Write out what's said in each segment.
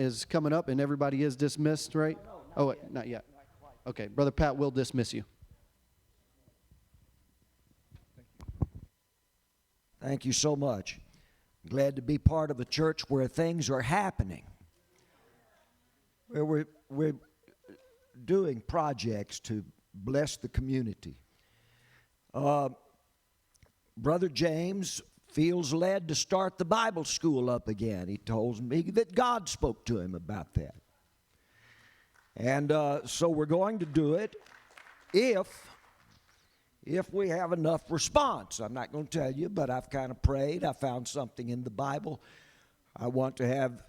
is coming up, and everybody is dismissed, right? Oh, not yet. Okay, Brother Pat will dismiss you. Thank you so much. Glad to be part of a church where things are happening, where we're doing projects to bless the community. Brother James feels led to start the Bible school up again. He told me that God spoke to him about that. And so we're going to do it if we have enough response. I'm not going to tell you, but I've kind of prayed. I found something in the Bible. I want to have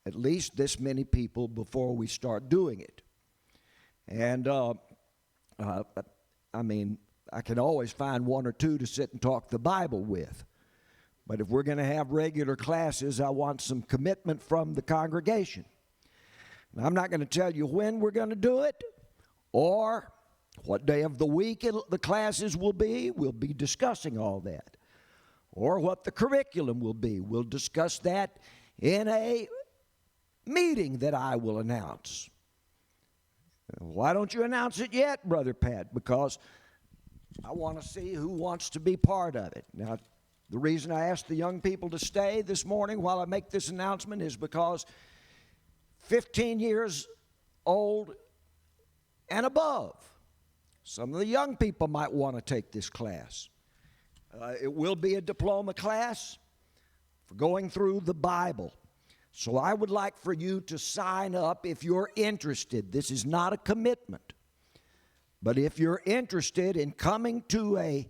at least this many people before we start doing it. And I mean, I can always find one or two to sit and talk the Bible with. But if we're going to have regular classes, I want some commitment from the congregation. Now, I'm not going to tell you when we're going to do it or what day of the week the classes will be. We'll be discussing all that. Or what the curriculum will be. We'll discuss that in a meeting that I will announce. Why don't you announce it yet, Brother Pat? Because I want to see who wants to be part of it. Now, the reason I asked the young people to stay this morning while I make this announcement is because 15 years old and above, some of the young people might want to take this class. It will be a diploma class for going through the Bible. So I would like for you to sign up if you're interested. This is not a commitment. But if you're interested in coming to a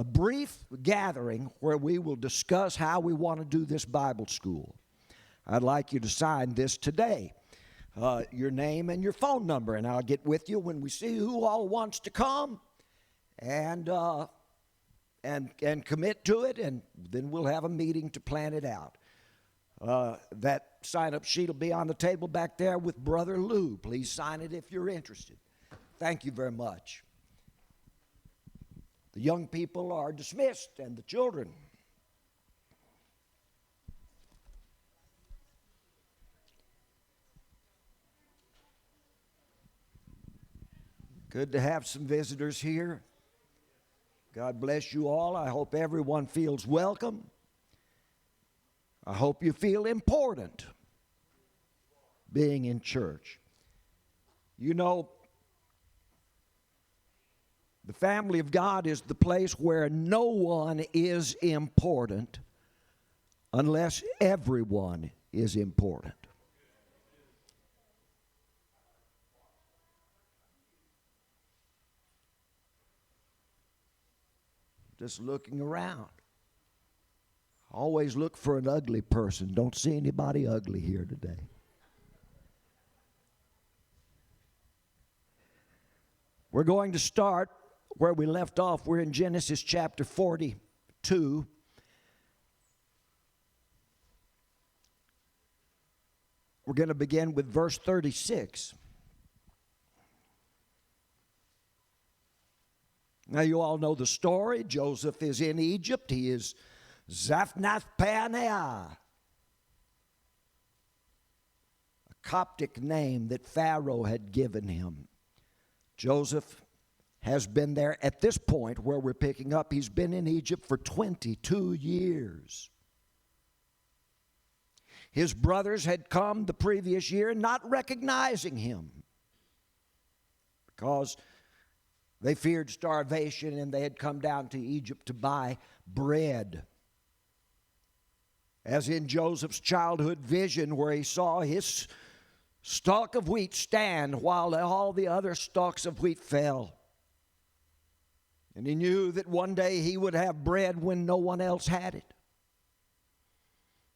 brief gathering where we will discuss how we want to do this Bible school, I'd like you to sign this today. Your name and your phone number, and I'll get with you when we see who all wants to come and commit to it, and then we'll have a meeting to plan it out. That sign-up sheet will be on the table back there with Brother Lou. Please sign it if you're interested. Thank you very much. The young people are dismissed, and the children. Good to have some visitors here. God bless you all. I hope everyone feels welcome. I hope you feel important being in church. You know, the family of God is the place where no one is important unless everyone is important. Just looking around. Always look for an ugly person. Don't see anybody ugly here today. We're going to start where we left off. We're in Genesis chapter 42. We're going to begin with verse 36. Now, you all know the story. Joseph is in Egypt. He is Zaphnath-Paaneah, a Coptic name that Pharaoh had given him. Joseph has been there at this point where we're picking up. He's been in Egypt for 22 years. His brothers had come the previous year not recognizing him because they feared starvation and they had come down to Egypt to buy bread. As in Joseph's childhood vision where he saw his stalk of wheat stand while all the other stalks of wheat fell. And he knew that one day he would have bread when no one else had it.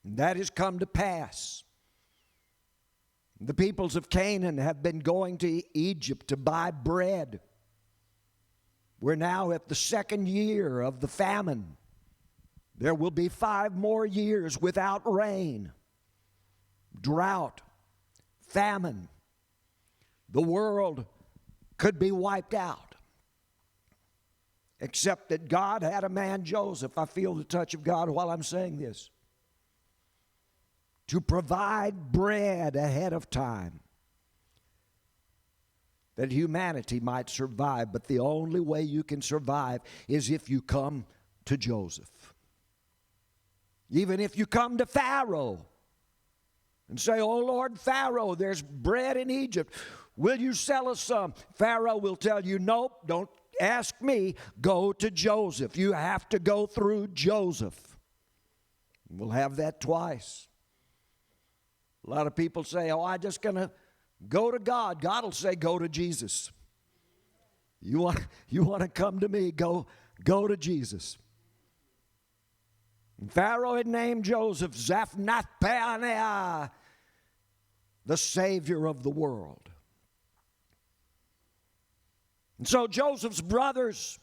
And that has come to pass. The peoples of Canaan have been going to Egypt to buy bread. We're now at the second year of the famine. There will be 5 more years without rain, drought, famine. The world could be wiped out. Except that God had a man, Joseph. I feel the touch of God while I'm saying this. to provide bread ahead of time that humanity might survive. But the only way you can survive is if you come to Joseph. Even if you come to Pharaoh and say, "Oh Lord Pharaoh, there's bread in Egypt. Will you sell us some?" Pharaoh will tell you, "Nope, don't ask me. Go to Joseph. You have to go through Joseph." We'll have that twice. A lot of people say, "Oh, I'm just going to go to God." God will say, "Go to Jesus." You want to come to me, go to Jesus. And Pharaoh had named Joseph Zaphnath-Paaneah, the Savior of the world. And so Joseph's brothers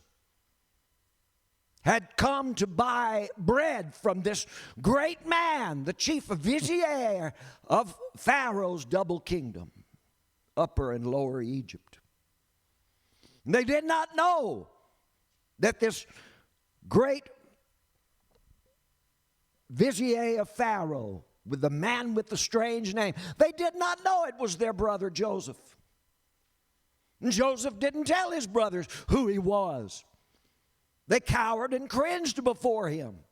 had come to buy bread from this great man, the chief vizier of Pharaoh's double kingdom, Upper and Lower Egypt. And they did not know that this great vizier of Pharaoh, with the man with the strange name, they did not know it was their brother Joseph. And Joseph didn't tell his brothers who he was. They cowered and cringed before him.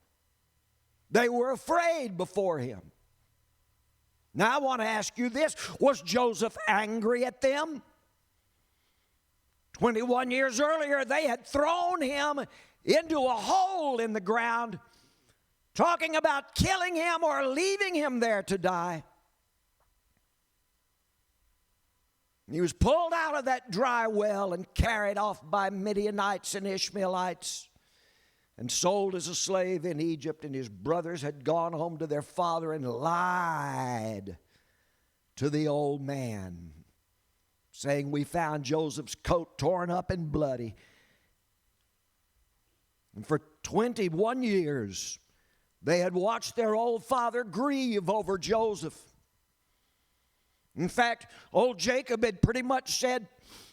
They were afraid before him. Now I want to ask you this: was Joseph angry at them? 21 years earlier, they had thrown him into a hole in the ground, talking about killing him or leaving him there to die. He was pulled out of that dry well and carried off by Midianites and Ishmaelites and sold as a slave in Egypt. And his brothers had gone home to their father and lied to the old man, saying, "We found Joseph's coat torn up and bloody." And for 21 years, they had watched their old father grieve over Joseph. In fact, old Jacob had pretty much said,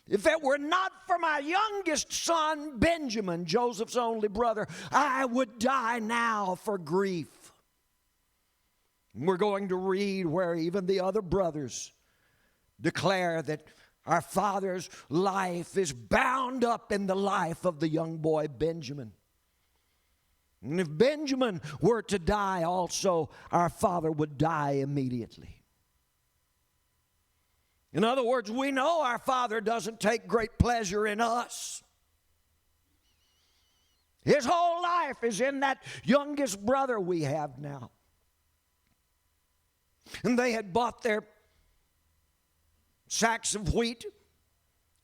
"If it were not for my youngest son, Benjamin, Joseph's only brother, I would die now for grief." And we're going to read where even the other brothers declare that our father's life is bound up in the life of the young boy Benjamin. And if Benjamin were to die also, our father would die immediately. In other words, we know our father doesn't take great pleasure in us. His whole life is in that youngest brother we have now. And they had bought their sacks of wheat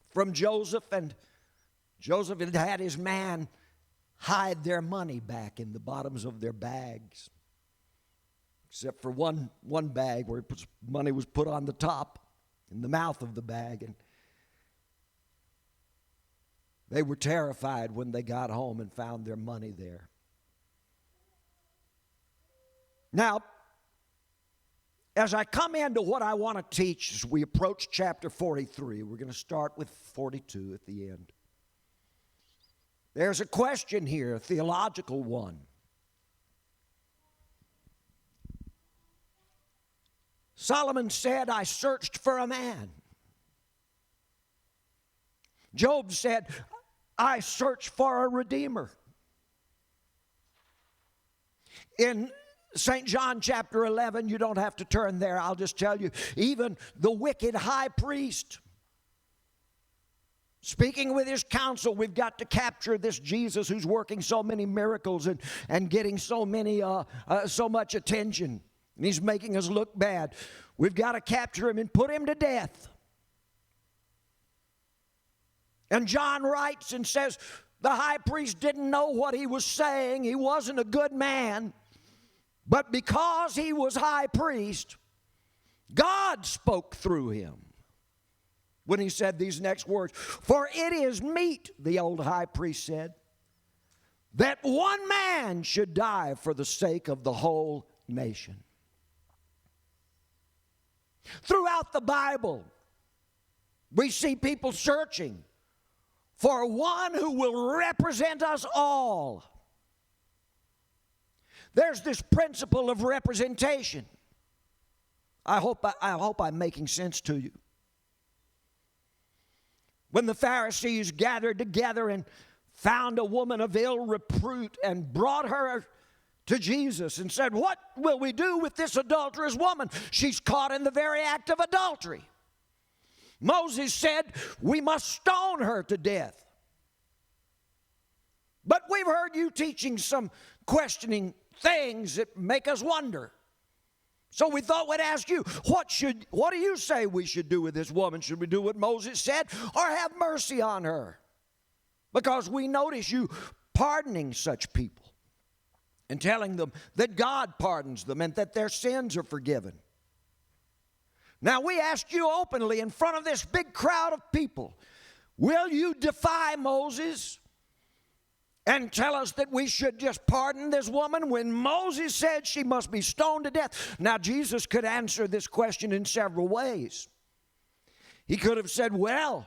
from Joseph, and Joseph had had his man hide their money back in the bottoms of their bags, except for one bag where money was put on the top, in the mouth of the bag. And they were terrified when they got home and found their money there. Now, as I come into what I want to teach as we approach chapter 43, we're going to start with 42 at the end. There's a question here, a theological one. Solomon said, "I searched for a man." Job said, "I searched for a redeemer." In St. John chapter 11, you don't have to turn there, I'll just tell you, even the wicked high priest, speaking with his counsel, we've got to capture this Jesus who's working so many miracles and getting so much attention. And he's making us look bad. We've got to capture him and put him to death. And John writes and says the high priest didn't know what he was saying. He wasn't a good man. But because he was high priest, God spoke through him when he said these next words. "For it is meet," the old high priest said, "that one man should die for the sake of the whole nation." Throughout the Bible, we see people searching for one who will represent us all. There's this principle of representation. I hope I'm making sense to you. When the Pharisees gathered together and found a woman of ill repute and brought her to Jesus and said, "What will we do with this adulterous woman? She's caught in the very act of adultery." Moses said, "We must stone her to death." But we've heard you teaching some questioning things that make us wonder. So we thought we'd ask you, what do you say we should do with this woman? Should we do what Moses said or have mercy on her? Because we notice you pardoning such people and telling them that God pardons them and that their sins are forgiven. Now we ask you openly in front of this big crowd of people, will you defy Moses and tell us that we should just pardon this woman when Moses said she must be stoned to death? Now, Jesus could answer this question in several ways. He could have said, well,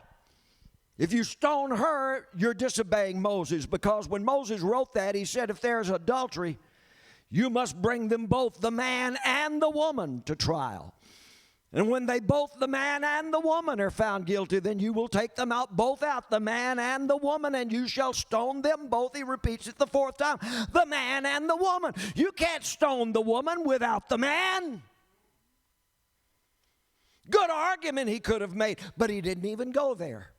if you stone her, you're disobeying Moses, because when Moses wrote that, he said if there's adultery, you must bring them both, the man and the woman, to trial. And when they both, the man and the woman, are found guilty, then you will take them out, both out, the man and the woman, and you shall stone them both. He repeats it the fourth time, the man and the woman. You can't stone the woman without the man. Good argument he could have made, but he didn't even go there.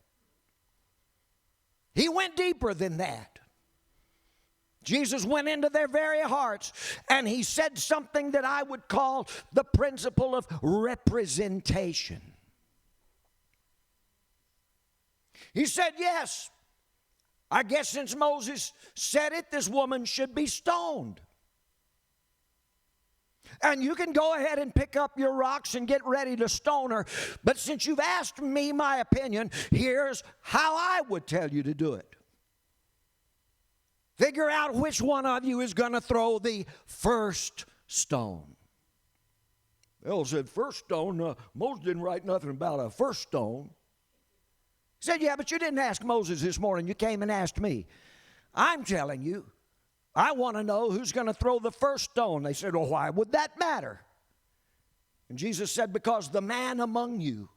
He went deeper than that. Jesus went into their very hearts, and he said something that I would call the principle of representation. He said, yes, I guess since Moses said it, this woman should be stoned. And you can go ahead and pick up your rocks and get ready to stone her, but since you've asked me my opinion, here's how I would tell you to do it. Figure out which one of you is going to throw the first stone. Bill said, first stone? Moses didn't write nothing about a first stone. He said, yeah, but you didn't ask Moses this morning. You came and asked me. I'm telling you, I want to know who's going to throw the first stone. They said, well, why would that matter? And Jesus said, because the man among you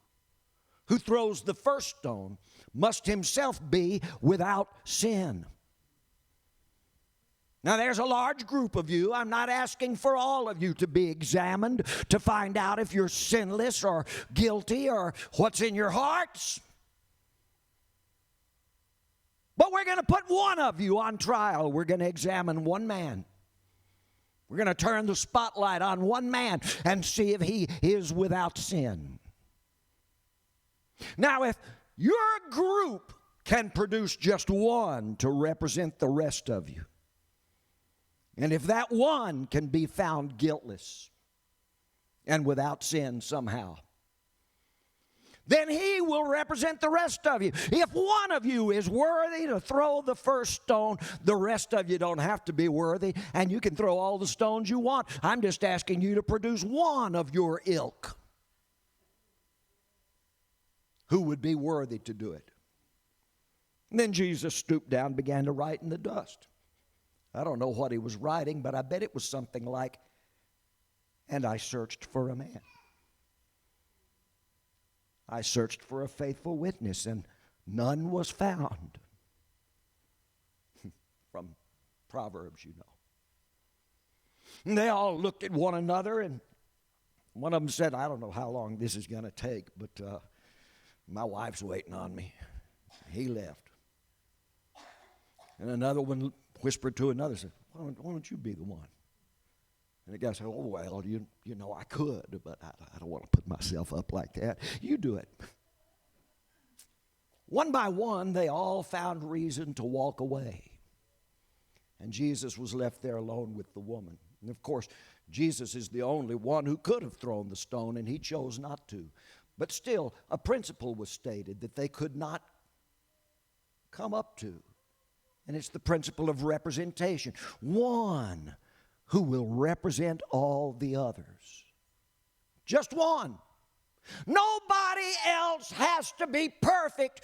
who throws the first stone must himself be without sin. Now, there's a large group of you. I'm not asking for all of you to be examined to find out if you're sinless or guilty or what's in your hearts. But we're going to put one of you on trial. We're going to examine one man. We're going to turn the spotlight on one man and see if he is without sin. Now, if your group can produce just one to represent the rest of you, and if that one can be found guiltless and without sin somehow, then he will represent the rest of you. If one of you is worthy to throw the first stone, the rest of you don't have to be worthy, and you can throw all the stones you want. I'm just asking you to produce one of your ilk who would be worthy to do it. And then Jesus stooped down and began to write in the dust. I don't know what he was writing, but I bet it was something like, and I searched for a man. I searched for a faithful witness, and none was found. From Proverbs, you know. And they all looked at one another, and one of them said, I don't know how long this is going to take, but my wife's waiting on me. He left. And another one whispered to another, said, why don't you be the one? And the guy said, oh, well, you know, I could, but I don't want to put myself up like that. You do it. One by one, they all found reason to walk away. And Jesus was left there alone with the woman. And, of course, Jesus is the only one who could have thrown the stone, and he chose not to. But still, a principle was stated that they could not come up to. And it's the principle of representation. One who will represent all the others. Just one. Nobody else has to be perfect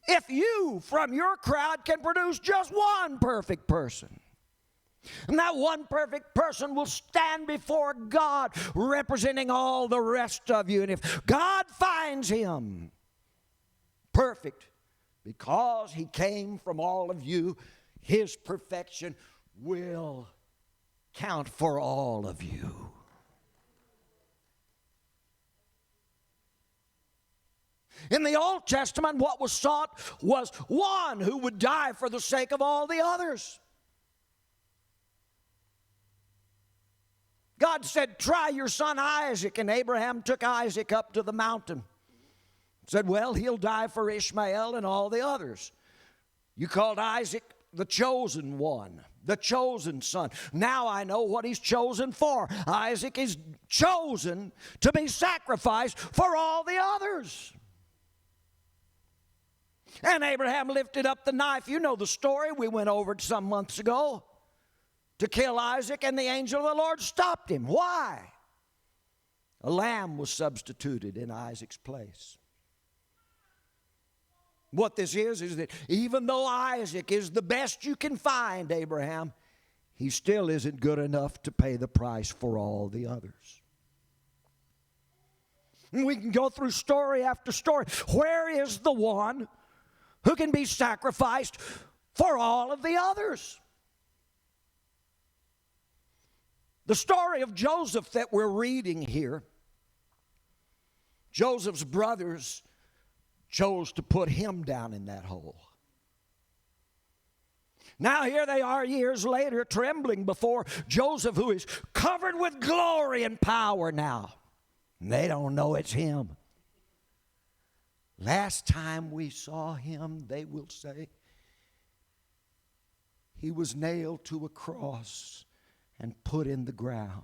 if you, from your crowd, can produce just one perfect person. And that one perfect person will stand before God representing all the rest of you. And if God finds him perfect because he came from all of you, his perfection will count for all of you. In the Old Testament, what was sought was one who would die for the sake of all the others. God said, try your son Isaac, and Abraham took Isaac up to the mountain. Said, well, he'll die for Ishmael and all the others. You called Isaac the chosen one, the chosen son. Now I know what he's chosen for. Isaac is chosen to be sacrificed for all the others. And Abraham lifted up the knife. You know the story. We went over it some months ago. To kill Isaac, and the angel of the Lord stopped him. Why? A lamb was substituted in Isaac's place. What this is that even though Isaac is the best you can find, Abraham, he still isn't good enough to pay the price for all the others. And we can go through story after story. Where is the one who can be sacrificed for all of the others? The story of Joseph that we're reading here, Joseph's brothers chose to put him down in that hole. Now here they are years later, trembling before Joseph, who is covered with glory and power now. And they don't know it's him. Last time we saw him, they will say, he was nailed to a cross and put in the ground.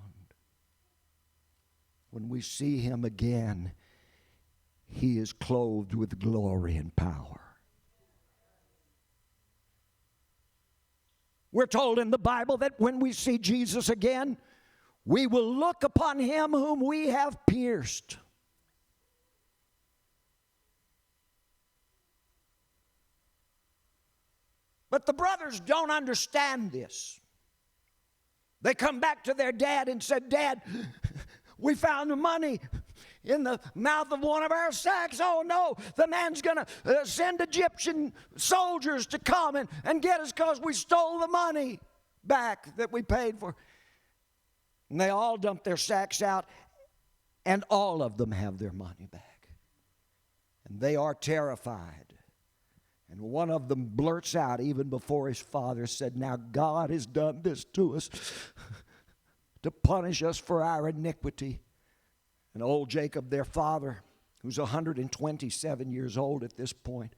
When we see him again, he is clothed with glory and power. We're told in the Bible that when we see Jesus again, we will look upon him whom we have pierced. But the brothers don't understand this. They come back to their dad and said, Dad, we found the money in the mouth of one of our sacks. Oh no, the man's going to send Egyptian soldiers to come and get us because we stole the money back that we paid for. And they all dump their sacks out, and all of them have their money back. And they are terrified. And one of them blurts out, even before his father, said, now God has done this to us to punish us for our iniquity. And old Jacob, their father, who's 127 years old at this point,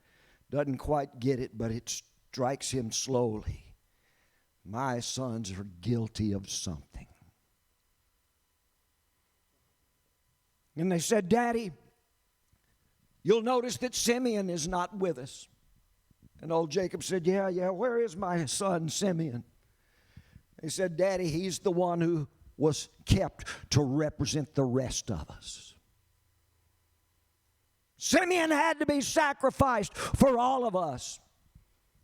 doesn't quite get it, but it strikes him slowly. My sons are guilty of something. And they said, Daddy, you'll notice that Simeon is not with us. And old Jacob said, yeah, where is my son Simeon? He said, Daddy, he's the one who was kept to represent the rest of us. Simeon had to be sacrificed for all of us.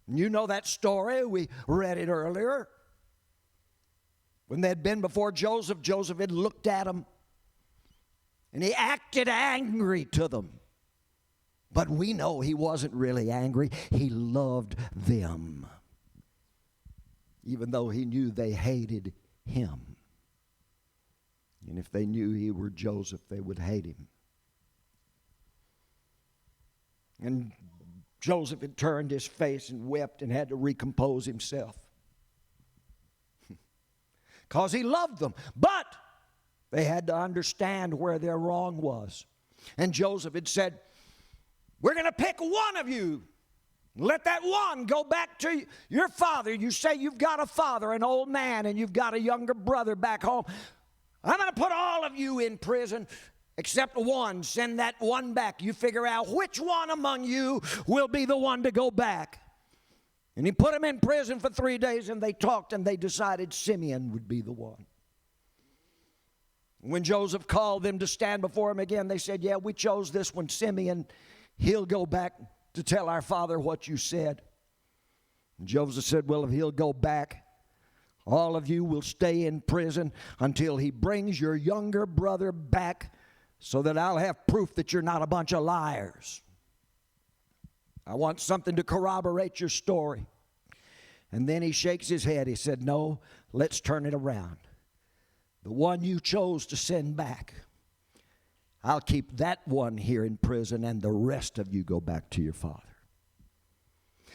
You know that story. We read it earlier. When they had been before Joseph, Joseph had looked at them, and he acted angry to them. But we know he wasn't really angry. He loved them, even though he knew they hated him. And if they knew he were Joseph, they would hate him. And Joseph had turned his face and wept and had to recompose himself because he loved them. But they had to understand where their wrong was. And Joseph had said, we're going to pick one of you. Let that one go back to your father. You say you've got a father, an old man, and you've got a younger brother back home. I'm going to put all of you in prison except one. Send that one back. You figure out which one among you will be the one to go back. And he put him in prison for 3 days, and they talked, and they decided Simeon would be the one. When Joseph called them to stand before him again, they said, yeah, we chose this one, Simeon. He'll go back to tell our father what you said. And Joseph said, well, if he'll go back, All of you will stay in prison until he brings your younger brother back so that I'll have proof that you're not a bunch of liars. I want something to corroborate your story. And then he shakes his head. He said, no, let's turn it around. The one you chose to send back, I'll keep that one here in prison, and the rest of you go back to your father.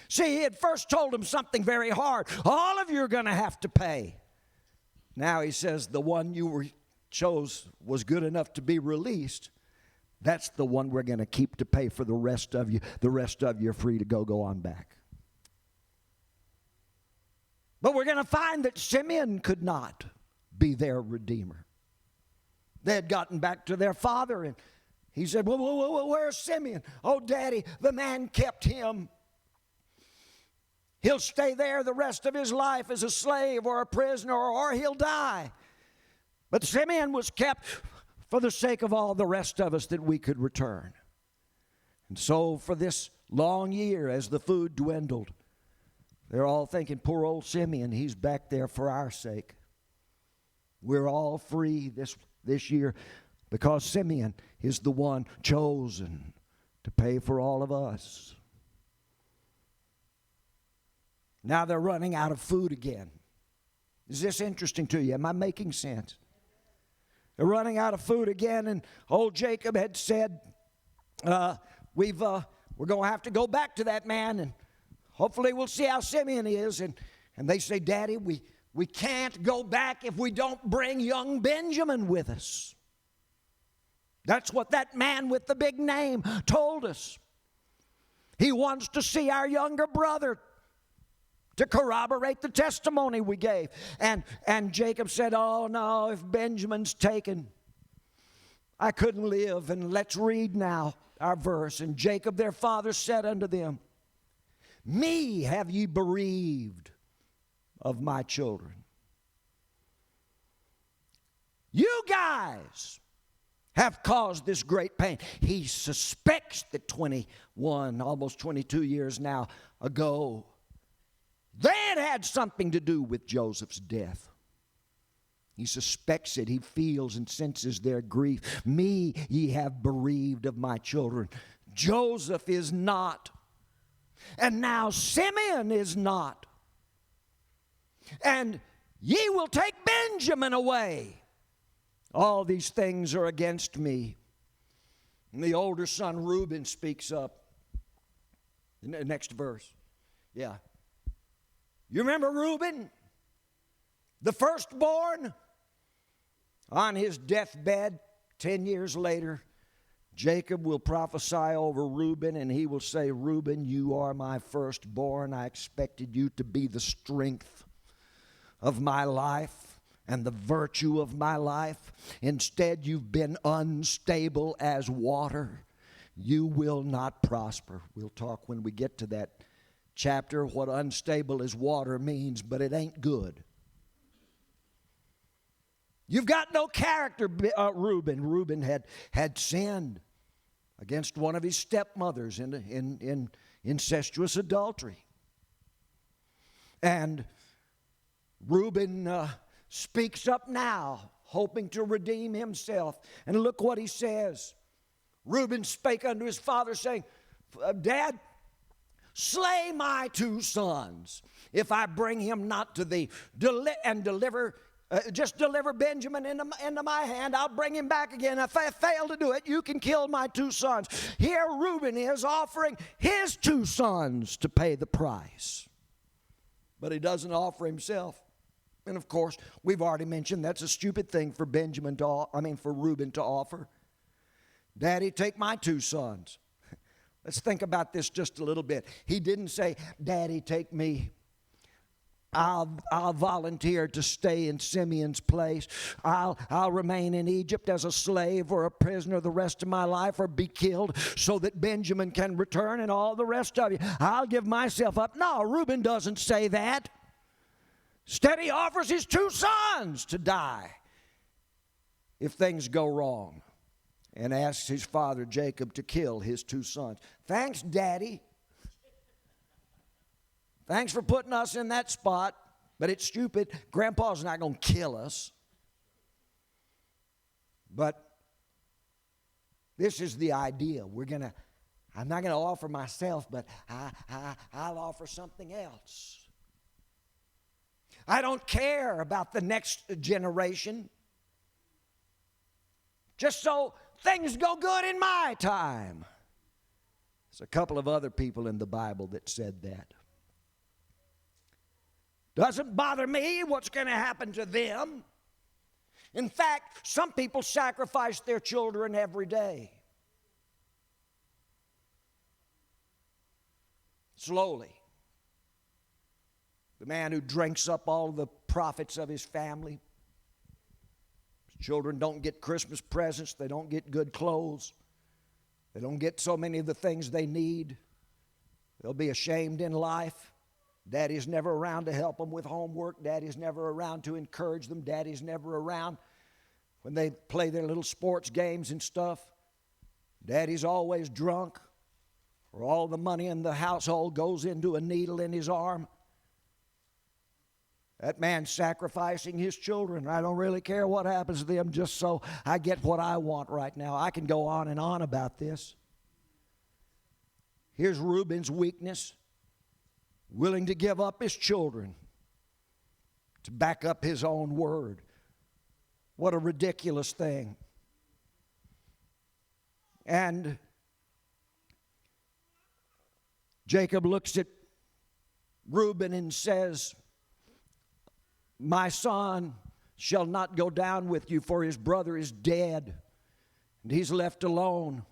See, he had first told him something very hard. All of you are going to have to pay. Now he says the one you chose was good enough to be released. That's the one we're going to keep to pay for the rest of you. The rest of you are free to go on back. But we're going to find that Simeon could not be their redeemer. They had gotten back to their father, and he said, well, where's Simeon? Oh, Daddy, the man kept him. He'll stay there the rest of his life as a slave or a prisoner, or he'll die. But Simeon was kept for the sake of all the rest of us, that we could return. And so for this long year, as the food dwindled, they're all thinking, poor old Simeon, he's back there for our sake. We're all free this year because Simeon is the one chosen to pay for all of us. Now they're running out of food again. Is this interesting to you? Am I making sense? They're running out of food again, and old Jacob had said, we're going to have to go back to that man, and hopefully we'll see how Simeon is. And they say, Daddy, we can't go back if we don't bring young Benjamin with us. That's what that man with the big name told us. He wants to see our younger brother to corroborate the testimony we gave. And Jacob said, oh no, if Benjamin's taken, I couldn't live. And let's read now our verse. And Jacob their father said unto them, me have ye bereaved of my children. You guys have caused this great pain. He suspects that 21, almost 22 years now ago, they had something to do with Joseph's death. He suspects it. He feels and senses their grief. Me ye have bereaved of my children. Joseph is not. And now Simeon is not. And ye will take Benjamin away. All these things are against me. And the older son Reuben speaks up. In the next verse. Yeah. You remember Reuben? The firstborn? On his deathbed, 10 years later, Jacob will prophesy over Reuben, and he will say, Reuben, you are my firstborn. I expected you to be the strength of my life and the virtue of my life. Instead, you've been unstable as water. You will not prosper. We'll talk when we get to that chapter what unstable as water means, but it ain't good. You've got no character, Reuben. Reuben had sinned against one of his stepmothers in incestuous adultery. And Reuben speaks up now, hoping to redeem himself. And look what he says. Reuben spake unto his father, saying, Dad, slay my two sons, if I bring him not to thee, just deliver Benjamin into my hand. I'll bring him back again. If I fail to do it, you can kill my two sons. Here Reuben is offering his two sons to pay the price. But he doesn't offer himself. And of course, we've already mentioned that's a stupid thing for for Reuben to offer. Daddy, take my two sons. Let's think about this just a little bit. He didn't say, Daddy, take me. I'll volunteer to stay in Simeon's place. I'll remain in Egypt as a slave or a prisoner the rest of my life, or be killed so that Benjamin can return and all the rest of you. I'll give myself up. No, Reuben doesn't say that. Instead, he offers his two sons to die if things go wrong, and asks his father Jacob to kill his two sons. Thanks, Daddy. Thanks for putting us in that spot. But it's stupid. Grandpa's not going to kill us. But this is the idea. I'm not going to offer myself, but I'll offer something else. I don't care about the next generation. Just so things go good in my time. There's a couple of other people in the Bible that said that. Doesn't bother me what's going to happen to them. In fact, some people sacrifice their children every day. Slowly. The man who drinks up all the profits of his family. His children don't get Christmas presents. They don't get good clothes. They don't get so many of the things they need. They'll be ashamed in life. Daddy's never around to help them with homework. Daddy's never around to encourage them. Daddy's never around when they play their little sports games and stuff. Daddy's always drunk, or all the money in the household goes into a needle in his arm. That man's sacrificing his children. I don't really care what happens to them, just so I get what I want right now. I can go on and on about this. Here's Reuben's weakness. Willing to give up his children to back up his own word. What a ridiculous thing. And Jacob looks at Reuben and says, my son shall not go down with you, for his brother is dead, and he's left alone.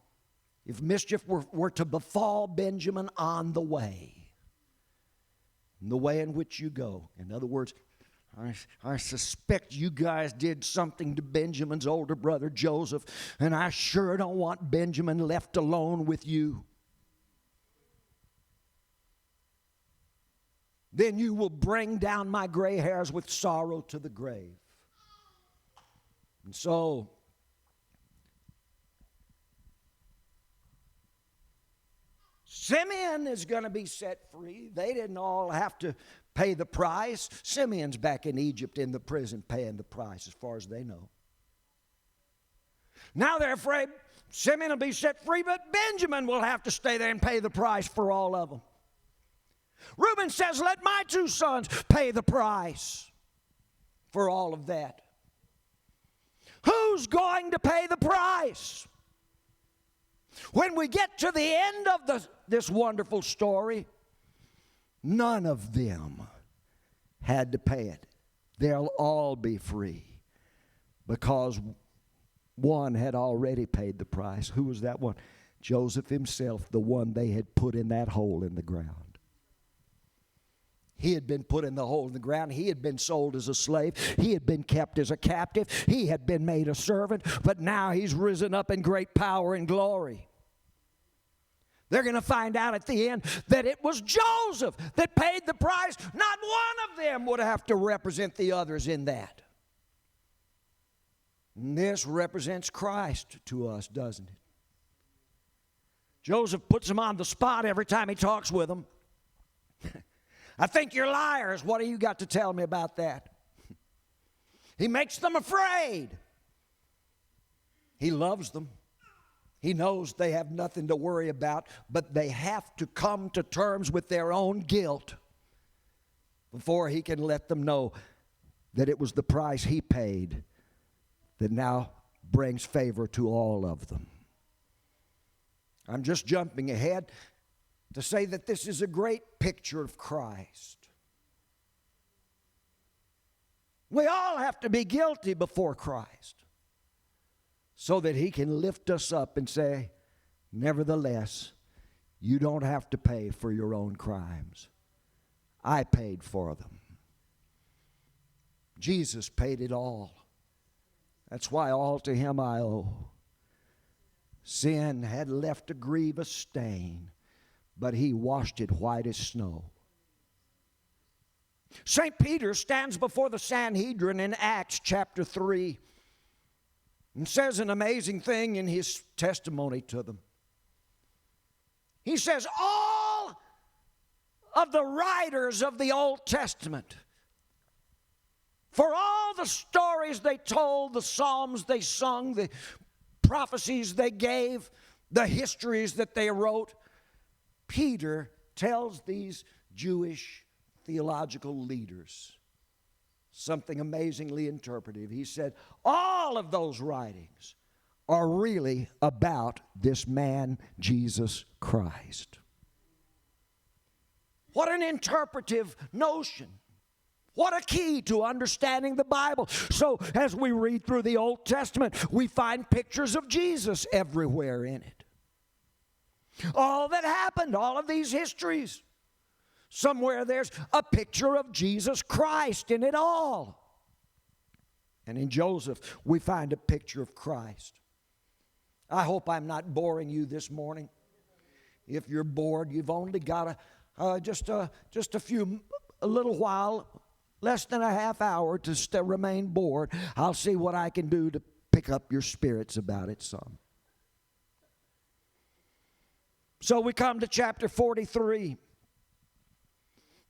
If mischief were to befall Benjamin on the way in which you go. In other words, I suspect you guys did something to Benjamin's older brother Joseph, and I sure don't want Benjamin left alone with you. Then you will bring down my gray hairs with sorrow to the grave. And so, Simeon is going to be set free. They didn't all have to pay the price. Simeon's back in Egypt in the prison paying the price as far as they know. Now they're afraid Simeon will be set free, but Benjamin will have to stay there and pay the price for all of them. Reuben says, let my two sons pay the price for all of that. Who's going to pay the price? When we get to the end of this wonderful story, none of them had to pay it. They'll all be free because one had already paid the price. Who was that one? Joseph himself, the one they had put in that hole in the ground. He had been put in the hole in the ground. He had been sold as a slave. He had been kept as a captive. He had been made a servant. But now he's risen up in great power and glory. They're going to find out at the end that it was Joseph that paid the price. Not one of them would have to represent the others in that. And this represents Christ to us, doesn't it? Joseph puts them on the spot every time he talks with them. I think you're liars. What do you got to tell me about that? He makes them afraid. He loves them. He knows they have nothing to worry about, but they have to come to terms with their own guilt before he can let them know that it was the price he paid that now brings favor to all of them. I'm just jumping ahead to say that this is a great picture of Christ. We all have to be guilty before Christ so that he can lift us up and say, nevertheless, you don't have to pay for your own crimes. I paid for them. Jesus paid it all. That's why all to him I owe. Sin had left a grievous stain, but he washed it white as snow. St. Peter stands before the Sanhedrin in Acts chapter 3 and says an amazing thing in his testimony to them. He says, all of the writers of the Old Testament For all the stories they told, the psalms they sung, the prophecies they gave, the histories that they wrote, Peter tells these Jewish theological leaders something amazingly interpretive. He said, all of those writings are really about this man, Jesus Christ. What an interpretive notion. What a key to understanding the Bible. So as we read through the Old Testament, we find pictures of Jesus everywhere in it. All that happened, all of these histories. Somewhere there's a picture of Jesus Christ in it all. And in Joseph, we find a picture of Christ. I hope I'm not boring you this morning. If you're bored, you've only got just a little while, less than a half hour to remain bored. I'll see what I can do to pick up your spirits about it some. So we come to chapter 43.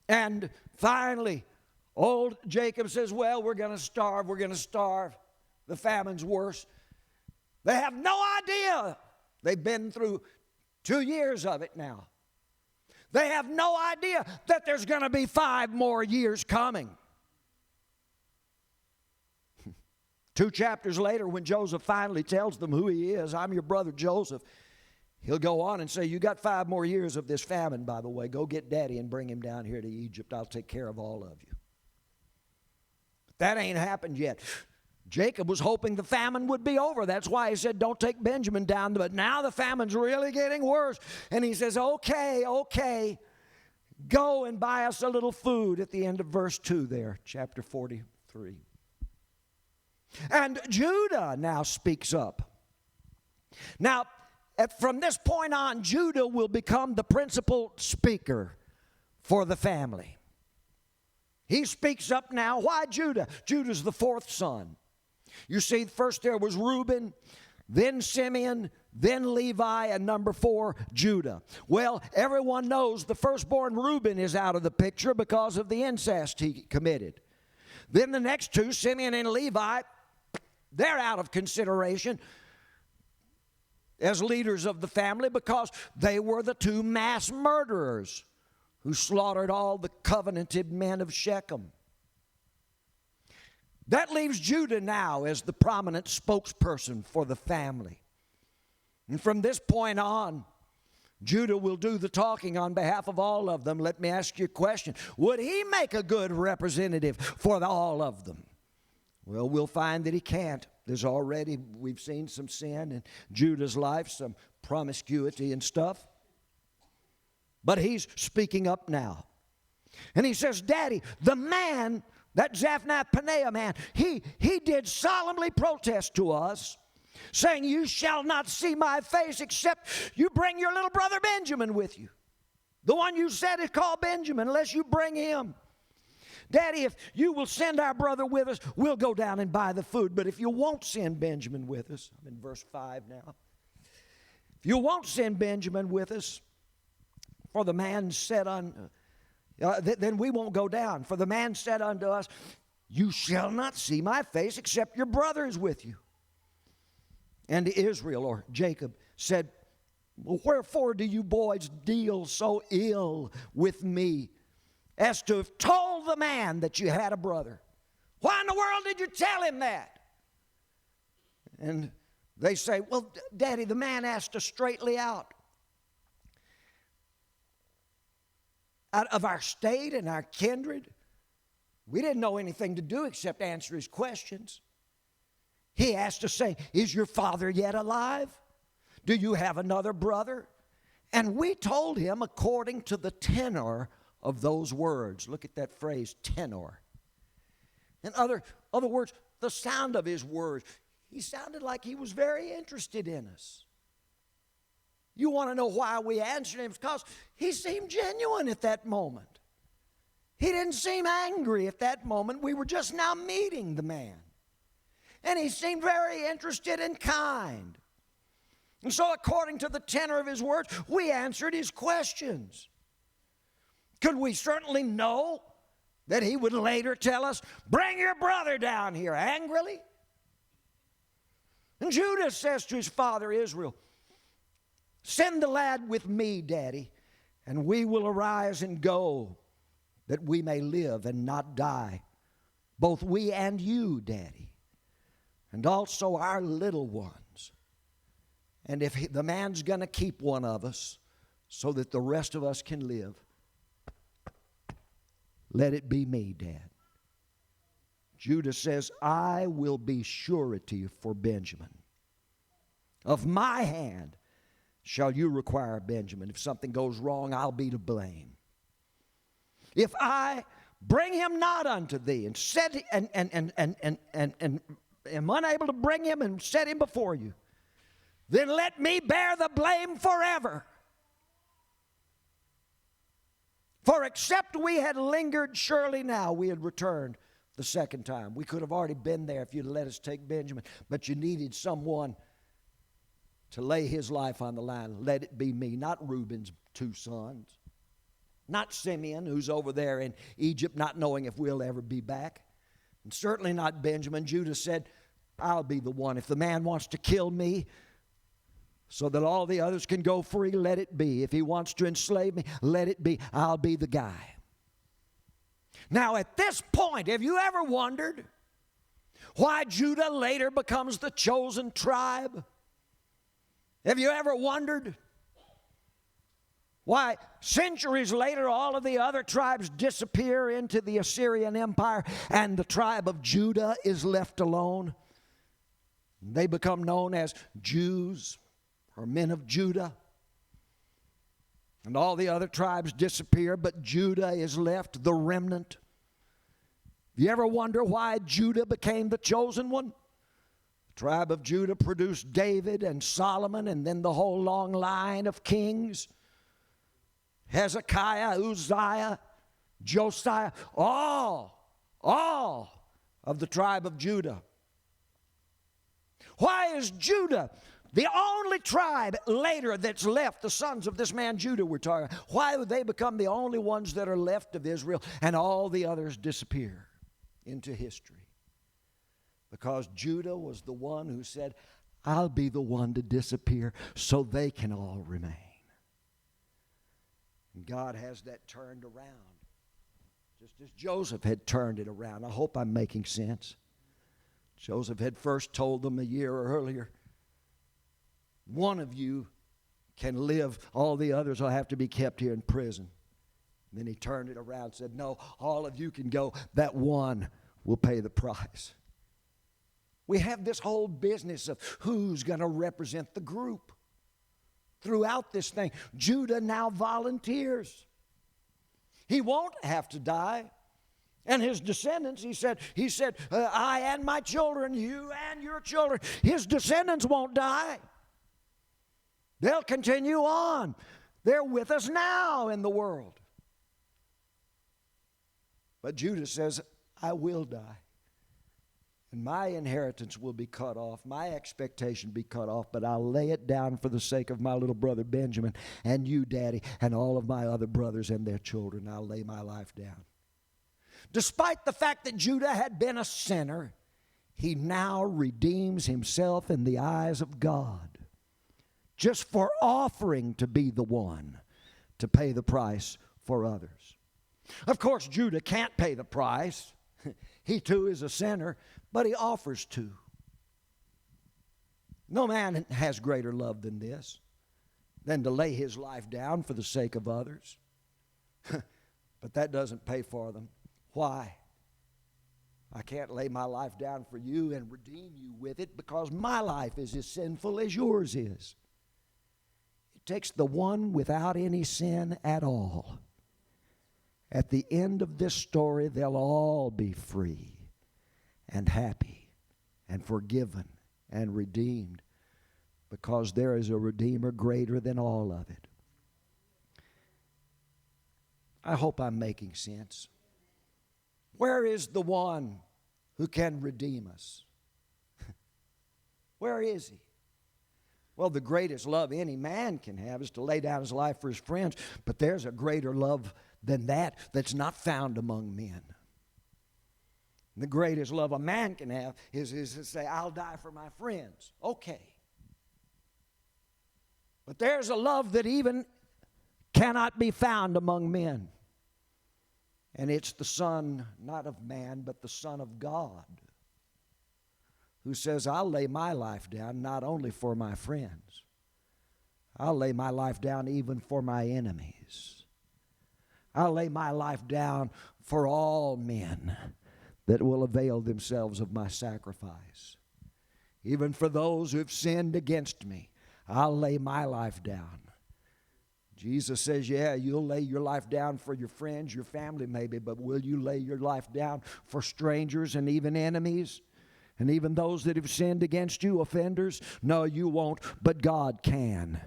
And finally, old Jacob says, well, we're going to starve. We're going to starve. The famine's worse. They have no idea. They've been through 2 years of it now. They have no idea that there's going to be 5 more years coming. 2 chapters later, when Joseph finally tells them who he is, I'm your brother Joseph, he'll go on and say, you got 5 more years of this famine, by the way. Go get Daddy and bring him down here to Egypt. I'll take care of all of you. But that ain't happened yet. Jacob was hoping the famine would be over. That's why he said, don't take Benjamin down. But now the famine's really getting worse. And he says, okay, go and buy us a little food at the end of verse 2 there, chapter 43. And Judah now speaks up. Now, from this point on, Judah will become the principal speaker for the family. He speaks up now. Why Judah? Judah's the 4th son. You see, first there was Reuben, then Simeon, then Levi, and number 4, Judah. Well, everyone knows the firstborn Reuben is out of the picture because of the incest he committed. Then the next 2, Simeon and Levi, they're out of consideration as leaders of the family because they were the 2 mass murderers who slaughtered all the covenanted men of Shechem. That leaves Judah now as the prominent spokesperson for the family. And from this point on, Judah will do the talking on behalf of all of them. Let me ask you a question. Would he make a good representative for all of them? Well, we'll find that he can't. We've seen some sin in Judah's life, some promiscuity and stuff. But he's speaking up now. And he says, Daddy, the man, that Zaphnath-Paneah man, he did solemnly protest to us, saying, you shall not see my face except you bring your little brother Benjamin with you. The one you said is called Benjamin, unless you bring him. Daddy, if you will send our brother with us, we'll go down and buy the food. But if you won't send Benjamin with us, I'm in verse 5 now. If you won't send Benjamin with us, for the man said then we won't go down. For the man said unto us, you shall not see my face except your brother is with you. And Israel, or Jacob, said, wherefore do you boys deal so ill with me as to have told the man that you had a brother? Why in the world did you tell him that? And they say, well, Daddy, the man asked us straightly out of our state and our kindred. We didn't know anything to do except answer his questions. He asked us, say, is your father yet alive? Do you have another brother? And we told him according to the tenor of those words. Look at that phrase, tenor. In other words, the sound of his words. He sounded like he was very interested in us. You want to know why we answered him? Because he seemed genuine at that moment. He didn't seem angry at that moment. We were just now meeting the man. And he seemed very interested and kind. And so according to the tenor of his words, we answered his questions. Could we certainly know that he would later tell us, bring your brother down here angrily. And Judah says to his father Israel, send the lad with me, Daddy, and we will arise and go, that we may live and not die, both we and you, Daddy, and also our little ones. And if the man's going to keep one of us so that the rest of us can live, let it be me, Dad. Judah says, I will be surety for Benjamin. Of my hand shall you require Benjamin. If something goes wrong, I'll be to blame. If I bring him not unto thee and set and am unable to bring him and set him before you, then let me bear the blame forever. For except we had lingered, surely now we had returned the second time. We could have already been there if you'd let us take Benjamin, but you needed someone to lay his life on the line. Let it be me, not Reuben's 2 sons. Not Simeon, who's over there in Egypt not knowing if we'll ever be back. And certainly not Benjamin. Judah said, I'll be the one. If the man wants to kill me so that all the others can go free, let it be. If he wants to enslave me, let it be. I'll be the guy. Now at this point, have you ever wondered why Judah later becomes the chosen tribe? Have you ever wondered why centuries later all of the other tribes disappear into the Assyrian Empire and the tribe of Judah is left alone? They become known as Jews or men of Judah. And all the other tribes disappear, but Judah is left, the remnant. You ever wonder why Judah became the chosen one? The tribe of Judah produced David and Solomon and then the whole long line of kings. Hezekiah, Uzziah, Josiah, all of the tribe of Judah. Why is Judah the only tribe later that's left, the sons of this man Judah we're talking about? Why would they become the only ones that are left of Israel and all the others disappear into history? Because Judah was the one who said, I'll be the one to disappear so they can all remain. And God has that turned around, just as Joseph had turned it around. I hope I'm making sense. Joseph had first told them a year earlier, one of you can live, all the others will have to be kept here in prison. And then he turned it around and said, no, all of you can go. That one will pay the price. We have this whole business of who's going to represent the group. Throughout this thing, Judah now volunteers. He won't have to die. And his descendants, he said, I and my children, you and your children, his descendants won't die. They'll continue on. They're with us now in the world. But Judah says, I will die. And my inheritance will be cut off. My expectation be cut off. But I'll lay it down for the sake of my little brother Benjamin and you, Daddy, and all of my other brothers and their children. I'll lay my life down. Despite the fact that Judah had been a sinner, he now redeems himself in the eyes of God just for offering to be the one to pay the price for others. Of course, Judah can't pay the price. He too is a sinner, but he offers to. No man has greater love than this, than to lay his life down for the sake of others. But that doesn't pay for them. Why? I can't lay my life down for you and redeem you with it because my life is as sinful as yours is. It takes the one without any sin at all. At the end of this story, they'll all be free and happy and forgiven and redeemed because there is a Redeemer greater than all of it. I hope I'm making sense. Where is the one who can redeem us? Where is he? Well, the greatest love any man can have is to lay down his life for his friends, but there's a greater love than that that's not found among men. The greatest love a man can have is to say, I'll die for my friends. Okay. But there's a love that even cannot be found among men. And it's the Son, not of man, but the Son of God, who says, I'll lay my life down not only for my friends, I'll lay my life down even for my enemies. I'll lay my life down for all men that will avail themselves of my sacrifice. Even for those who've sinned against me, I'll lay my life down. Jesus says, yeah, you'll lay your life down for your friends, your family maybe, but will you lay your life down for strangers and even enemies? And even those that have sinned against you, offenders? No, you won't, but God can.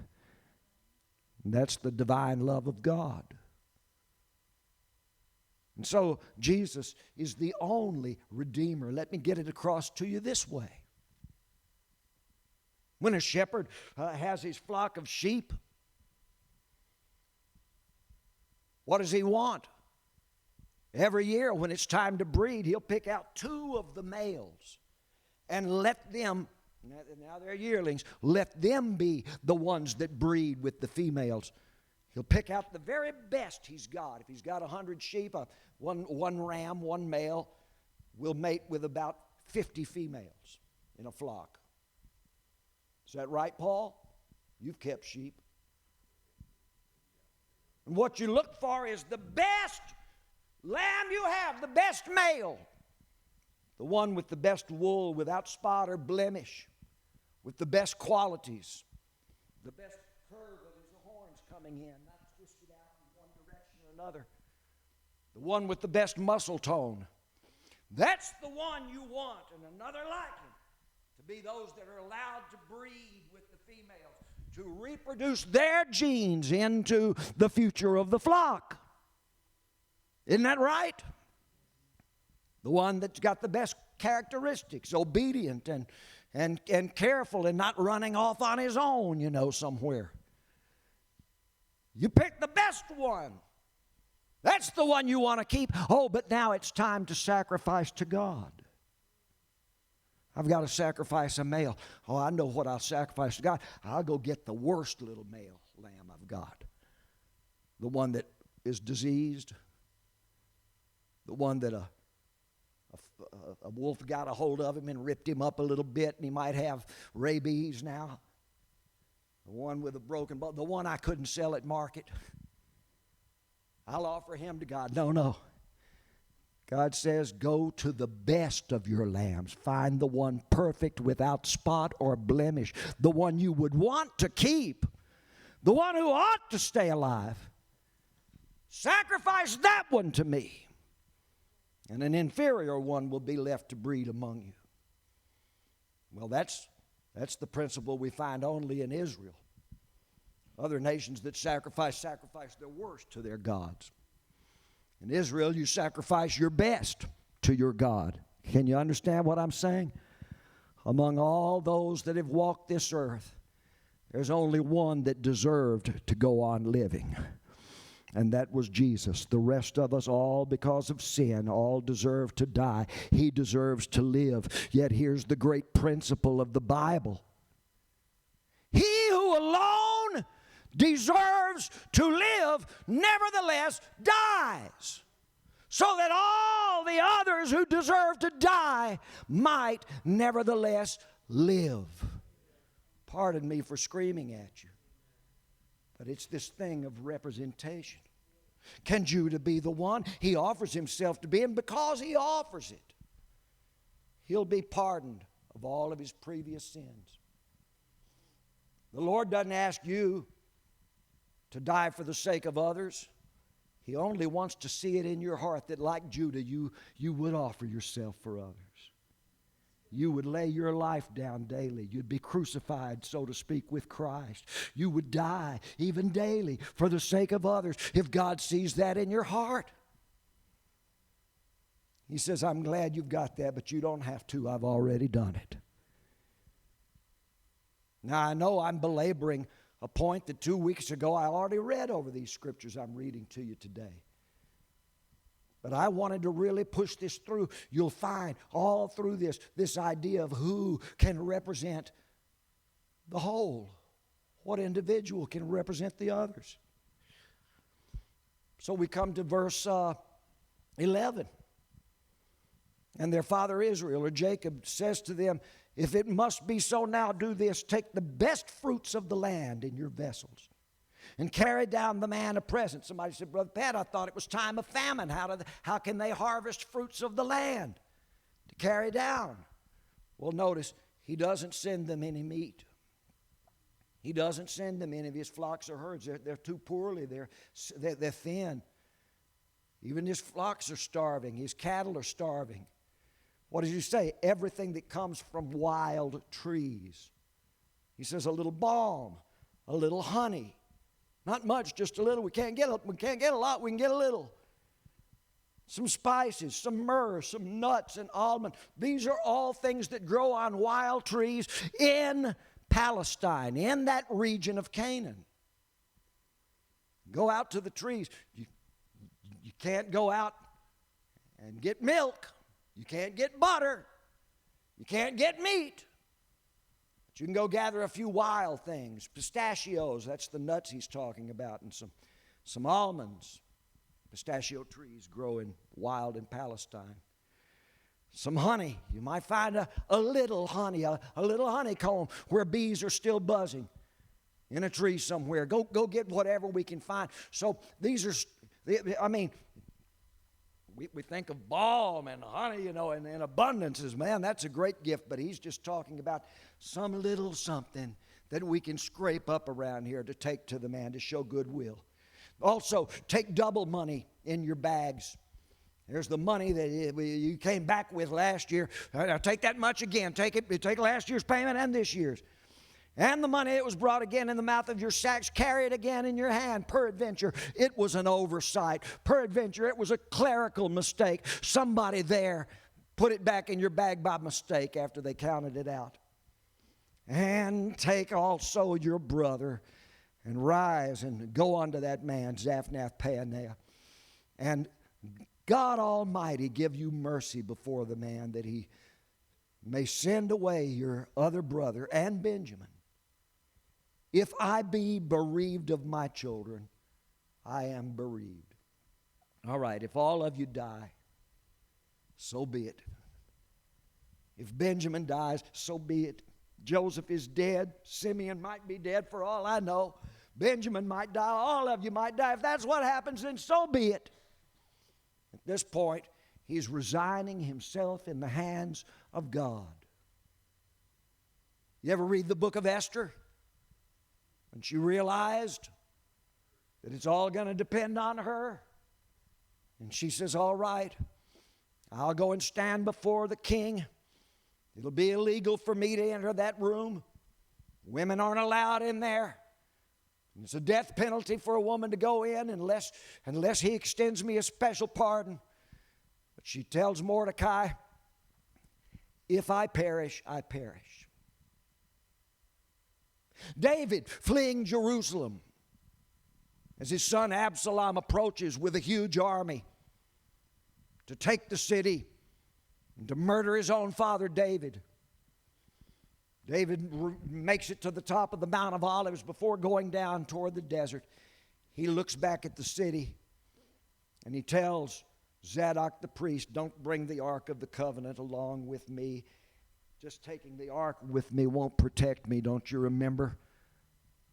And that's the divine love of God. And so Jesus is the only Redeemer. Let me get it across to you this way. When a shepherd has his flock of sheep, what does he want? Every year when it's time to breed, he'll pick out 2 of the males and let them, now they're yearlings, let them be the ones that breed with the females. He'll pick out the very best he's got. If he's got 100 sheep, one ram, one male will mate with about 50 females in a flock. Is that right, Paul? You've kept sheep. And what you look for is the best lamb you have, the best male. The one with the best wool without spot or blemish, with the best qualities, the best curve of his horns coming in, not twisted out in one direction or another. The one with the best muscle tone. That's the one you want, and another like him, to be those that are allowed to breed with the females, to reproduce their genes into the future of the flock. Isn't that right? The one that's got the best characteristics, obedient and careful and not running off on his own, somewhere. You pick the best one. That's the one you want to keep. Oh, but now it's time to sacrifice to God. I've got to sacrifice a male. Oh, I know what I'll sacrifice to God. I'll go get the worst little male lamb I've got. The one that is diseased. The one that a wolf got a hold of him and ripped him up a little bit, and he might have rabies now. The one with a broken bone, the one I couldn't sell at market. I'll offer him to God. No. God says, go to the best of your lambs. Find the one perfect without spot or blemish. The one you would want to keep. The one who ought to stay alive. Sacrifice that one to me. And an inferior one will be left to breed among you. Well, that's the principle we find only in Israel. Other nations that sacrifice their worst to their gods. In Israel, you sacrifice your best to your God. Can you understand what I'm saying? Among all those that have walked this earth, there's only one that deserved to go on living. And that was Jesus. The rest of us, all because of sin, all deserve to die. He deserves to live. Yet here's the great principle of the Bible. He who alone deserves to live, nevertheless dies, so that all the others who deserve to die might nevertheless live. Pardon me for screaming at you, but it's this thing of representation. Can Judah be the one? He offers himself to be, and because he offers it, he'll be pardoned of all of his previous sins. The Lord doesn't ask you to die for the sake of others. He only wants to see it in your heart that, like Judah, you would offer yourself for others. You would lay your life down daily. You'd be crucified, so to speak, with Christ. You would die even daily for the sake of others if God sees that in your heart. He says, I'm glad you've got that, but you don't have to. I've already done it. Now, I know I'm belaboring a point that 2 weeks ago I already read over these scriptures I'm reading to you today. But I wanted to really push this through. You'll find all through this idea of who can represent the whole. What individual can represent the others? So we come to verse 11. And their father Israel, or Jacob, says to them, if it must be so now, do this. Take the best fruits of the land in your vessels and carry down the man a present. Somebody said, Brother Pat, I thought it was time of famine. How can they harvest fruits of the land to carry down? Well, notice, he doesn't send them any meat. He doesn't send them any of his flocks or herds. They're too poorly. They're thin. Even his flocks are starving. His cattle are starving. What does he say? Everything that comes from wild trees. He says a little balm, a little honey. Not much, just a little. We can't get a lot. We can get a little. Some spices, some myrrh, some nuts and almond. These are all things that grow on wild trees in Palestine, in that region of Canaan. Go out to the trees. You can't go out and get milk. You can't get butter. You can't get meat. But you can go gather a few wild things. Pistachios, that's the nuts he's talking about, and some almonds. Pistachio trees grow wild in Palestine. Some honey. You might find a little honey, a little honeycomb where bees are still buzzing in a tree somewhere. Go get whatever we can find. So these are, we think of balm and honey, and abundances. Man, that's a great gift, but he's just talking about some little something that we can scrape up around here to take to the man to show goodwill. Also, take double money in your bags. There's the money that you came back with last year. Now take that much again. Take last year's payment and this year's. And the money that was brought again in the mouth of your sacks, carry it again in your hand. Peradventure, it was an oversight. Peradventure, it was a clerical mistake. Somebody there put it back in your bag by mistake after they counted it out. And take also your brother and rise and go unto that man, Zaphnath-Paaneah. And God Almighty give you mercy before the man, that he may send away your other brother and Benjamin. If I be bereaved of my children, I am bereaved. All right, if all of you die, so be it. If Benjamin dies, so be it. Joseph is dead. Simeon might be dead for all I know. Benjamin might die. All of you might die. If that's what happens, then so be it. At this point, he's resigning himself in the hands of God. You ever read the book of Esther? When she realized that it's all going to depend on her, and she says, all right, I'll go and stand before the king. It'll be illegal for me to enter that room. Women aren't allowed in there. And it's a death penalty for a woman to go in unless he extends me a special pardon. But she tells Mordecai, if I perish, I perish. David fleeing Jerusalem as his son Absalom approaches with a huge army to take the city and to murder his own father David. David makes it to the top of the Mount of Olives before going down toward the desert. He looks back at the city and he tells Zadok the priest, don't bring the Ark of the Covenant along with me. Just taking the ark with me won't protect me, don't you remember?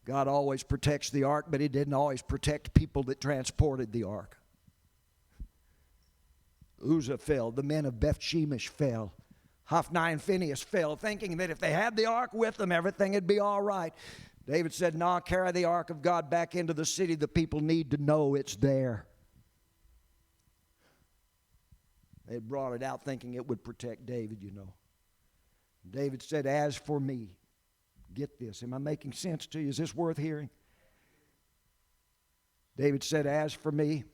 God always protects the ark, but he didn't always protect people that transported the ark. Uzzah fell. The men of Beth-Shemesh fell. Hophni and Phinehas fell, thinking that if they had the ark with them, everything would be all right. David said, no, carry the ark of God back into the city. The people need to know it's there. They had brought it out thinking it would protect David, you know. David said, as for me, get this. Am I making sense to you? Is this worth hearing? David said, as for me,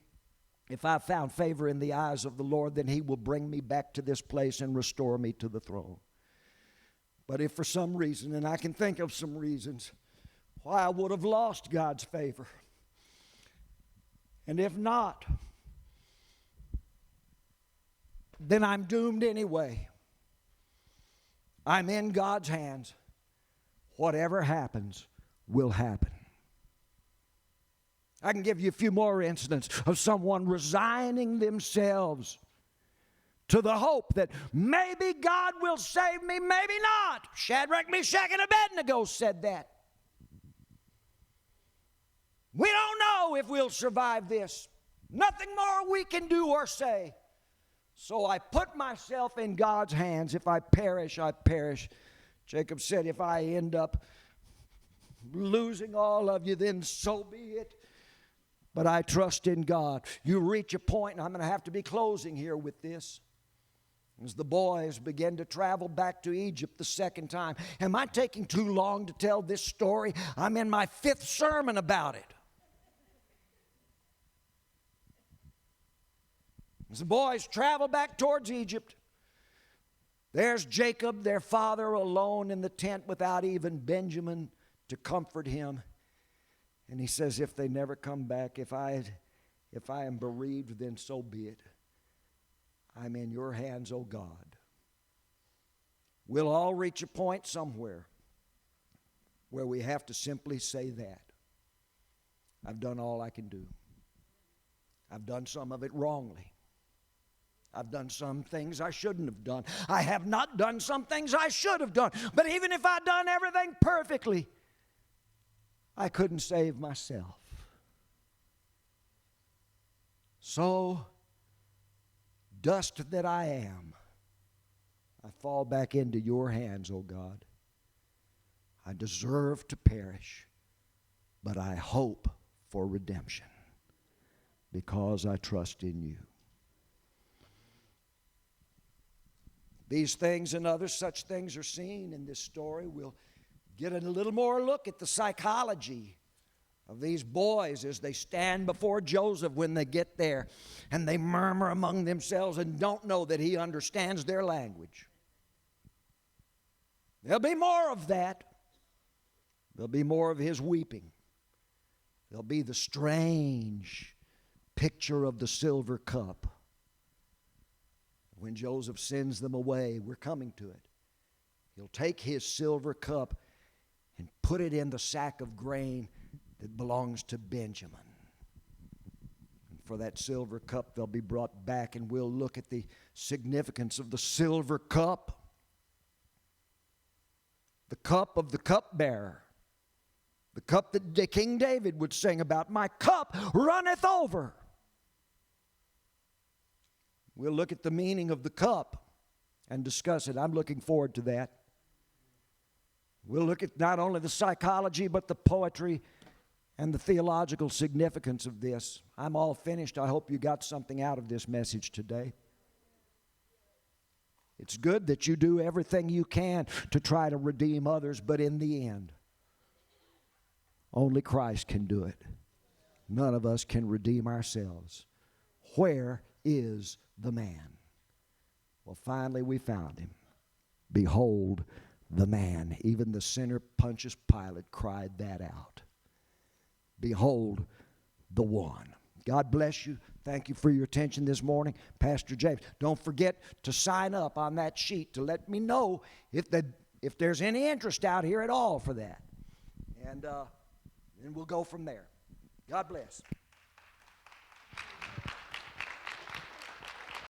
if I found favor in the eyes of the Lord, then he will bring me back to this place and restore me to the throne. But if for some reason, and I can think of some reasons why I would have lost God's favor, and if not, then I'm doomed anyway. I'm in God's hands. Whatever happens will happen. I can give you a few more incidents of someone resigning themselves to the hope that maybe God will save me, maybe not. Shadrach, Meshach, and Abednego said that. We don't know if we'll survive this. Nothing more we can do or say. So I put myself in God's hands. If I perish, I perish. Jacob said, if I end up losing all of you, then so be it. But I trust in God. You reach a point, and I'm going to have to be closing here with this. As the boys begin to travel back to Egypt the second time. Am I taking too long to tell this story? I'm in my 5th sermon about it. As the boys travel back towards Egypt, there's Jacob, their father, alone in the tent without even Benjamin to comfort him. And he says, if they never come back, if I am bereaved, then so be it. I'm in your hands, O God. We'll all reach a point somewhere where we have to simply say that. I've done all I can do. I've done some of it wrongly. I've done some things I shouldn't have done. I have not done some things I should have done. But even if I'd done everything perfectly, I couldn't save myself. So, dust that I am, I fall back into your hands, O God. I deserve to perish, but I hope for redemption because I trust in you. These things and other such things are seen in this story. We'll get a little more look at the psychology of these boys as they stand before Joseph when they get there and they murmur among themselves and don't know that he understands their language. There'll be more of that. There'll be more of his weeping. There'll be the strange picture of the silver cup. When Joseph sends them away, we're coming to it. He'll take his silver cup and put it in the sack of grain that belongs to Benjamin. And for that silver cup, they'll be brought back, and we'll look at the significance of the silver cup. The cup of the cupbearer. The cup that King David would sing about. My cup runneth over. We'll look at the meaning of the cup and discuss it. I'm looking forward to that. We'll look at not only the psychology, but the poetry and the theological significance of this. I'm all finished. I hope you got something out of this message today. It's good that you do everything you can to try to redeem others, but in the end, only Christ can do it. None of us can redeem ourselves. Where is the man? Well, finally we found him. Behold the man. Even the sinner Pontius Pilate cried that out. Behold the one. God bless you. Thank you for your attention this morning. Pastor James, don't forget to sign up on that sheet to let me know if there's any interest out here at all for that. And then we'll go from there. God bless.